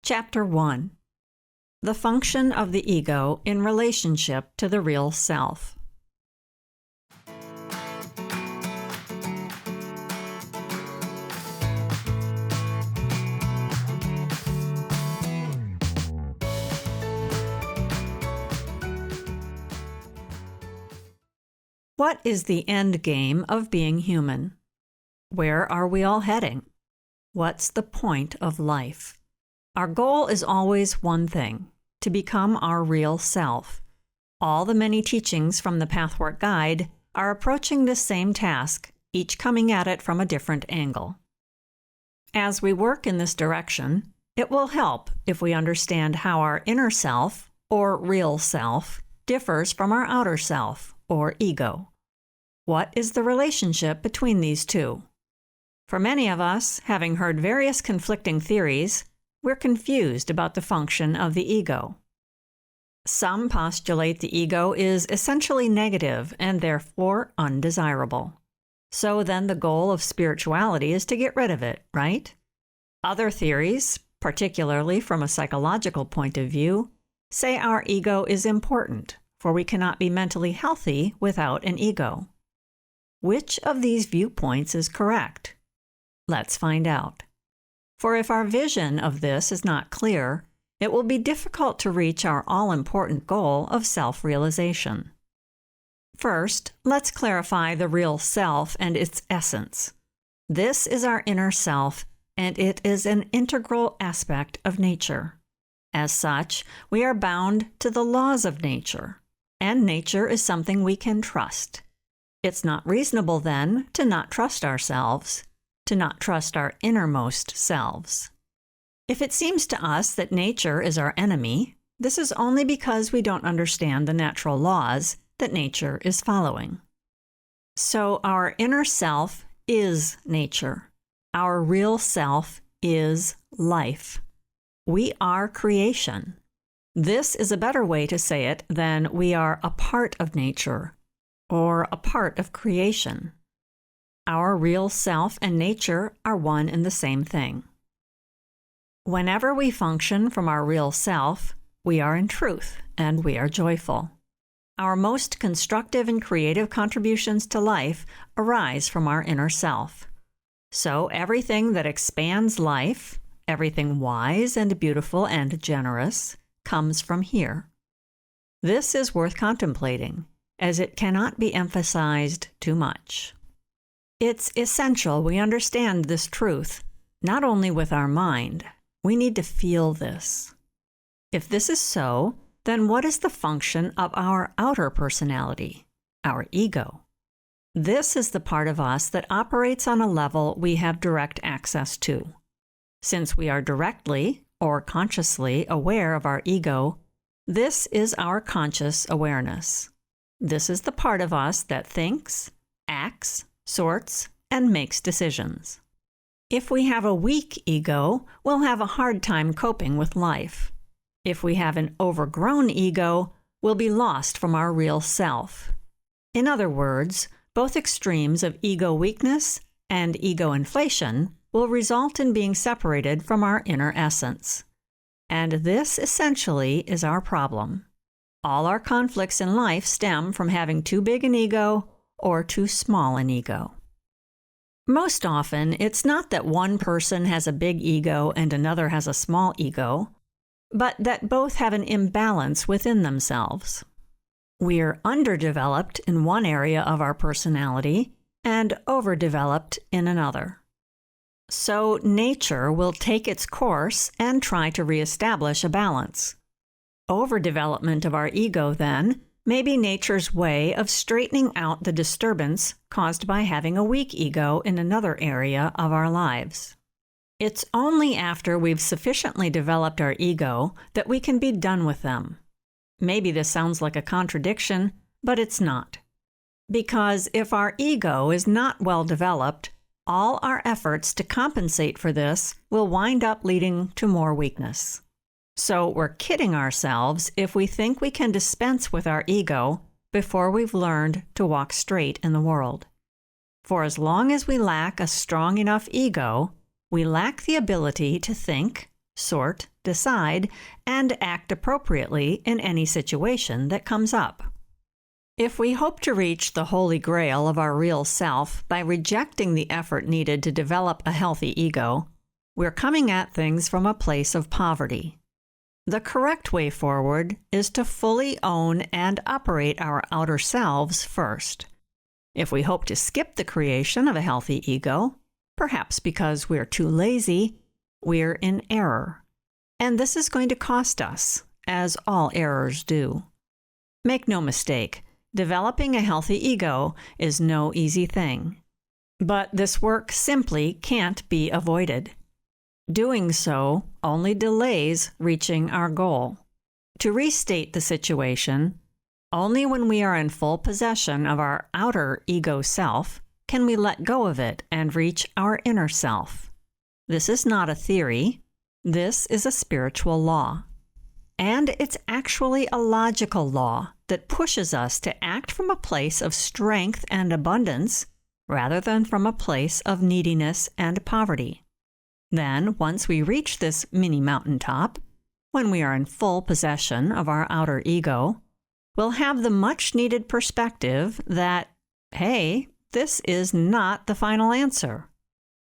Chapter 1. The function of the ego in relationship to the real self. What is the end game of being human? Where are we all heading? What's the point of life? Our goal is always one thing: to become our real self. All the many teachings from the Pathwork Guide are approaching this same task, each coming at it from a different angle. As we work in this direction, it will help if we understand how our inner self, or real self, differs from our outer self, or ego. What is the relationship between these two? For many of us, having heard various conflicting theories, we're confused about the function of the ego. Some postulate the ego is essentially negative and therefore undesirable. So then the goal of spirituality is to get rid of it, right? Other theories, particularly from a psychological point of view, say our ego is important, for we cannot be mentally healthy without an ego. Which of these viewpoints is correct? Let's find out. For if our vision of this is not clear, it will be difficult to reach our all-important goal of self-realization. First, let's clarify the real self and its essence. This is our inner self, and it is an integral aspect of nature. As such, we are bound to the laws of nature, and nature is something we can trust. It's not reasonable, then, to not trust ourselves, to not trust our innermost selves. If it seems to us that nature is our enemy, this is only because we don't understand the natural laws that nature is following. So our inner self is nature. Our real self is life. We are creation. This is a better way to say it than we are a part of nature or a part of creation. Our real self and nature are one and the same thing. Whenever we function from our real self, we are in truth and we are joyful. Our most constructive and creative contributions to life arise from our inner self. So everything that expands life, everything wise and beautiful and generous, comes from here. This is worth contemplating, as it cannot be emphasized too much. It's essential we understand this truth, not only with our mind. We need to feel this. If this is so, then what is the function of our outer personality, our ego? This is the part of us that operates on a level we have direct access to. Since we are directly or consciously aware of our ego, this is our conscious awareness. This is the part of us that thinks, acts, sorts, and makes decisions. If we have a weak ego, we'll have a hard time coping with life. If we have an overgrown ego, we'll be lost from our real self. In other words, both extremes of ego weakness and ego inflation will result in being separated from our inner essence. And this essentially is our problem. All our conflicts in life stem from having too big an ego or too small an ego. Most often, it's not that one person has a big ego and another has a small ego, but that both have an imbalance within themselves. We're underdeveloped in one area of our personality and overdeveloped in another. So nature will take its course and try to reestablish a balance. Overdevelopment of our ego, then, may be nature's way of straightening out the disturbance caused by having a weak ego in another area of our lives. It's only after we've sufficiently developed our ego that we can be done with them. Maybe this sounds like a contradiction, but it's not. Because if our ego is not well developed, all our efforts to compensate for this will wind up leading to more weakness. So we're kidding ourselves if we think we can dispense with our ego before we've learned to walk straight in the world. For as long as we lack a strong enough ego, we lack the ability to think, sort, decide, and act appropriately in any situation that comes up. If we hope to reach the holy grail of our real self by rejecting the effort needed to develop a healthy ego, we're coming at things from a place of poverty. The correct way forward is to fully own and operate our outer selves first. If we hope to skip the creation of a healthy ego, perhaps because we're too lazy, we're in error. And this is going to cost us, as all errors do. Make no mistake, developing a healthy ego is no easy thing. But this work simply can't be avoided. Doing so only delays reaching our goal. To restate the situation, only when we are in full possession of our outer ego self can we let go of it and reach our inner self. This is not a theory. This is a spiritual law. And it's actually a logical law that pushes us to act from a place of strength and abundance rather than from a place of neediness and poverty. Then, once we reach this mini mountaintop, when we are in full possession of our outer ego, we'll have the much-needed perspective that, hey, this is not the final answer.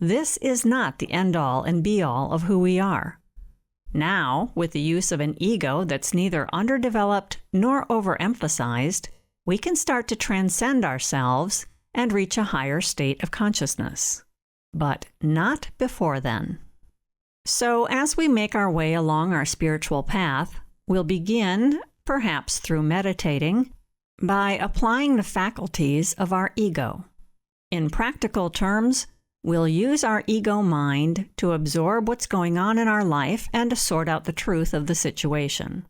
This is not the end-all and be-all of who we are. Now, with the use of an ego that's neither underdeveloped nor overemphasized, we can start to transcend ourselves and reach a higher state of consciousness. But not before then. So as we make our way along our spiritual path, we'll begin, perhaps through meditating, by applying the faculties of our ego. In practical terms, we'll use our ego mind to absorb what's going on in our life and to sort out the truth of the situation.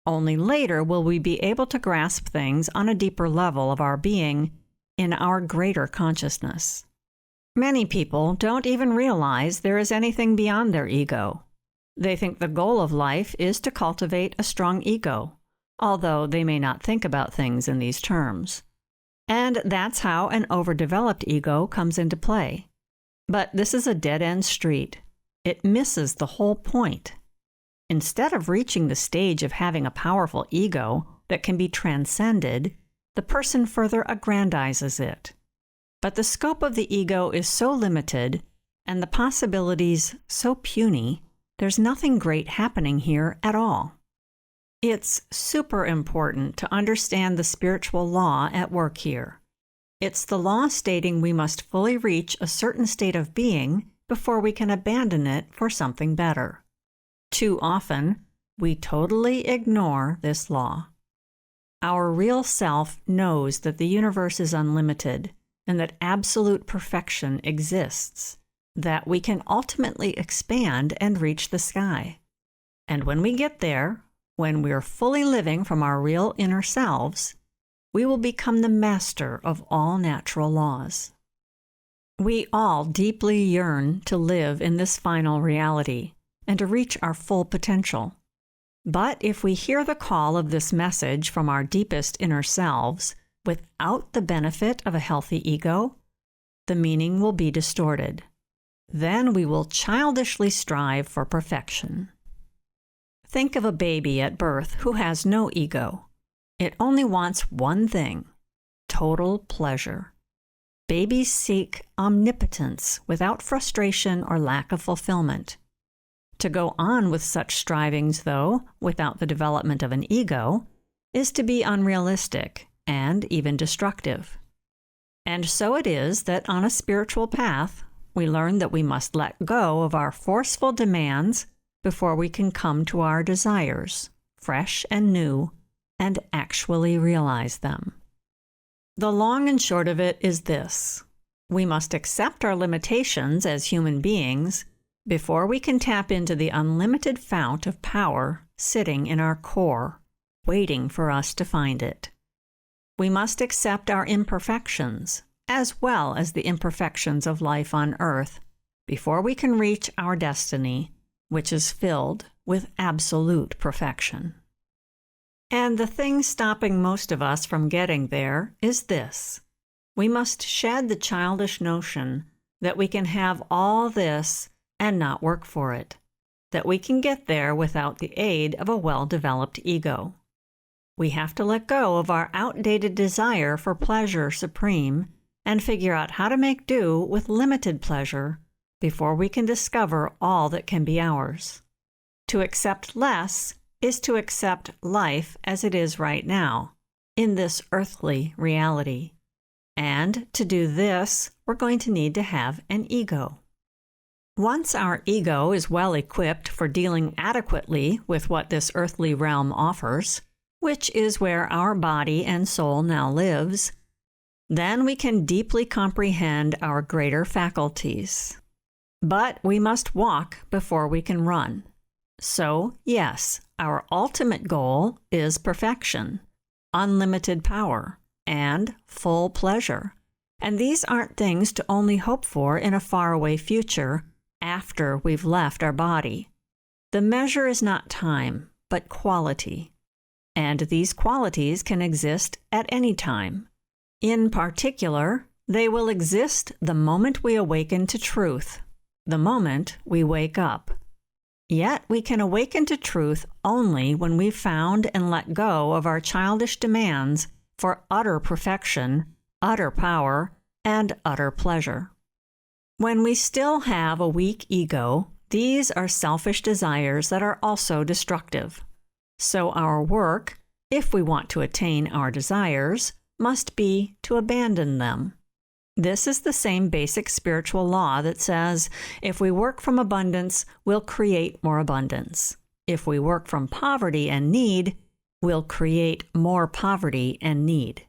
Only later will we be able to grasp things on a deeper level of our being in our greater consciousness. Many people don't even realize there is anything beyond their ego. They think the goal of life is to cultivate a strong ego, although they may not think about things in these terms. And that's how an overdeveloped ego comes into play. But this is a dead-end street. It misses the whole point. Instead of reaching the stage of having a powerful ego that can be transcended, the person further aggrandizes it. But the scope of the ego is so limited, and the possibilities so puny, there's nothing great happening here at all. It's super important to understand the spiritual law at work here. It's the law stating we must fully reach a certain state of being before we can abandon it for something better. Too often, we totally ignore this law. Our real self knows that the universe is unlimited, and that absolute perfection exists, that we can ultimately expand and reach the sky. And when we get there, when we're fully living from our real inner selves, we will become the master of all natural laws. We all deeply yearn to live in this final reality and to reach our full potential. But if we hear the call of this message from our deepest inner selves, without the benefit of a healthy ego, the meaning will be distorted. Then we will childishly strive for perfection. Think of a baby at birth who has no ego. It only wants one thing: total pleasure. Babies seek omnipotence without frustration or lack of fulfillment. To go on with such strivings, though, without the development of an ego, is to be unrealistic and even destructive. And so it is that on a spiritual path, we learn that we must let go of our forceful demands before we can come to our desires, fresh and new, and actually realize them. The long and short of it is this: we must accept our limitations as human beings before we can tap into the unlimited fount of power sitting in our core, waiting for us to find it. We must accept our imperfections, as well as the imperfections of life on earth, before we can reach our destiny, which is filled with absolute perfection. And the thing stopping most of us from getting there is this: we must shed the childish notion that we can have all this and not work for it, that we can get there without the aid of a well-developed ego. We have to let go of our outdated desire for pleasure supreme and figure out how to make do with limited pleasure before we can discover all that can be ours. To accept less is to accept life as it is right now, in this earthly reality. And to do this, we're going to need to have an ego. Once our ego is well equipped for dealing adequately with what this earthly realm offers, which is where our body and soul now lives, then we can deeply comprehend our greater faculties. But we must walk before we can run. So, yes, our ultimate goal is perfection, unlimited power, and full pleasure. And these aren't things to only hope for in a faraway future after we've left our body. The measure is not time, but quality. And these qualities can exist at any time. In particular, they will exist the moment we awaken to truth, the moment we wake up. Yet we can awaken to truth only when we've found and let go of our childish demands for utter perfection, utter power, and utter pleasure. When we still have a weak ego, these are selfish desires that are also destructive. So our work, if we want to attain our desires, must be to abandon them. This is the same basic spiritual law that says, if we work from abundance, we'll create more abundance. If we work from poverty and need, we'll create more poverty and need.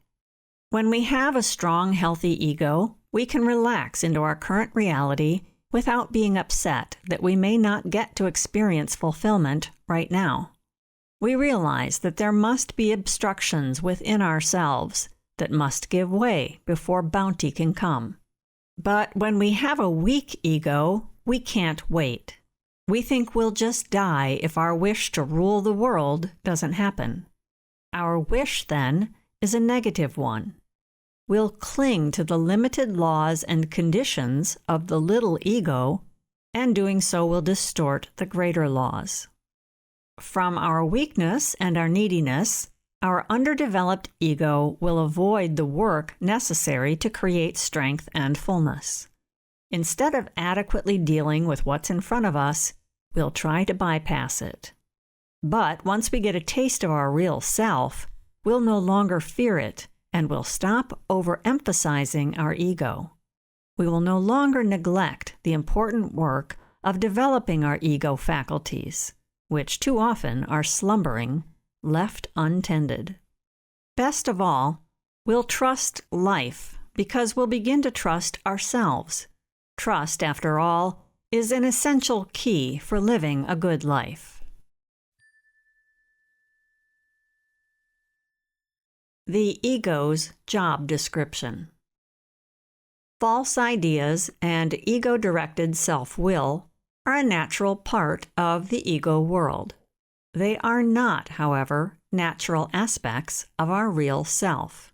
When we have a strong, healthy ego, we can relax into our current reality without being upset that we may not get to experience fulfillment right now. We realize that there must be obstructions within ourselves that must give way before bounty can come. But when we have a weak ego, we can't wait. We think we'll just die if our wish to rule the world doesn't happen. Our wish, then, is a negative one. We'll cling to the limited laws and conditions of the little ego, and doing so will distort the greater laws. From our weakness and our neediness, our underdeveloped ego will avoid the work necessary to create strength and fullness. Instead of adequately dealing with what's in front of us, we'll try to bypass it. But once we get a taste of our real self, we'll no longer fear it, and we'll stop overemphasizing our ego. We will no longer neglect the important work of developing our ego faculties, which too often are slumbering, left untended. Best of all, we'll trust life because we'll begin to trust ourselves. Trust, after all, is an essential key for living a good life. The ego's job description. False ideas and ego-directed self-will are a natural part of the ego world. They are not, however, natural aspects of our real self.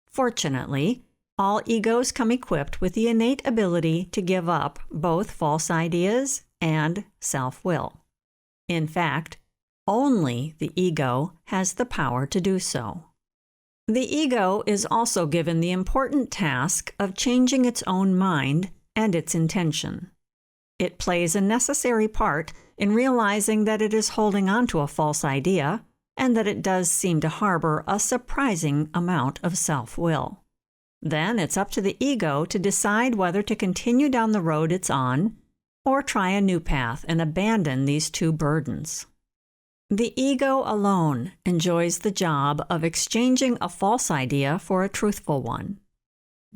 Fortunately, all egos come equipped with the innate ability to give up both false ideas and self-will. In fact, only the ego has the power to do so. The ego is also given the important task of changing its own mind and its intention. It plays a necessary part in realizing that it is holding on to a false idea and that it does seem to harbor a surprising amount of self-will. Then it's up to the ego to decide whether to continue down the road it's on or try a new path and abandon these two burdens. The ego alone enjoys the job of exchanging a false idea for a truthful one.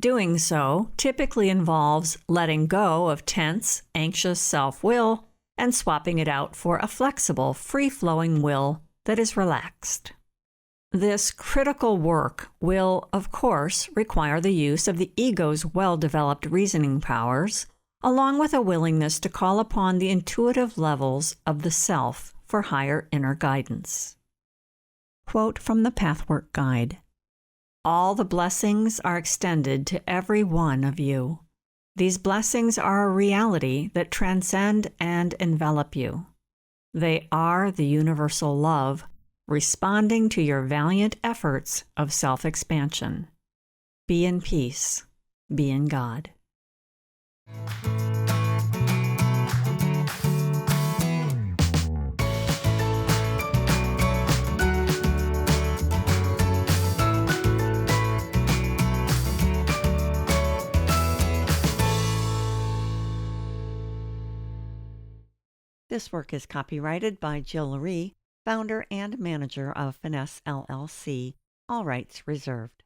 Doing so typically involves letting go of tense, anxious self-will and swapping it out for a flexible, free-flowing will that is relaxed. This critical work will, of course, require the use of the ego's well-developed reasoning powers, along with a willingness to call upon the intuitive levels of the self for higher inner guidance. Quote from the Pathwork Guide. All the blessings are extended to every one of you. These blessings are a reality that transcend and envelop you. They are the universal love, responding to your valiant efforts of self-expansion. Be in peace. Be in God. This work is copyrighted by Jill Loree, founder and manager of Finesse LLC. All rights reserved.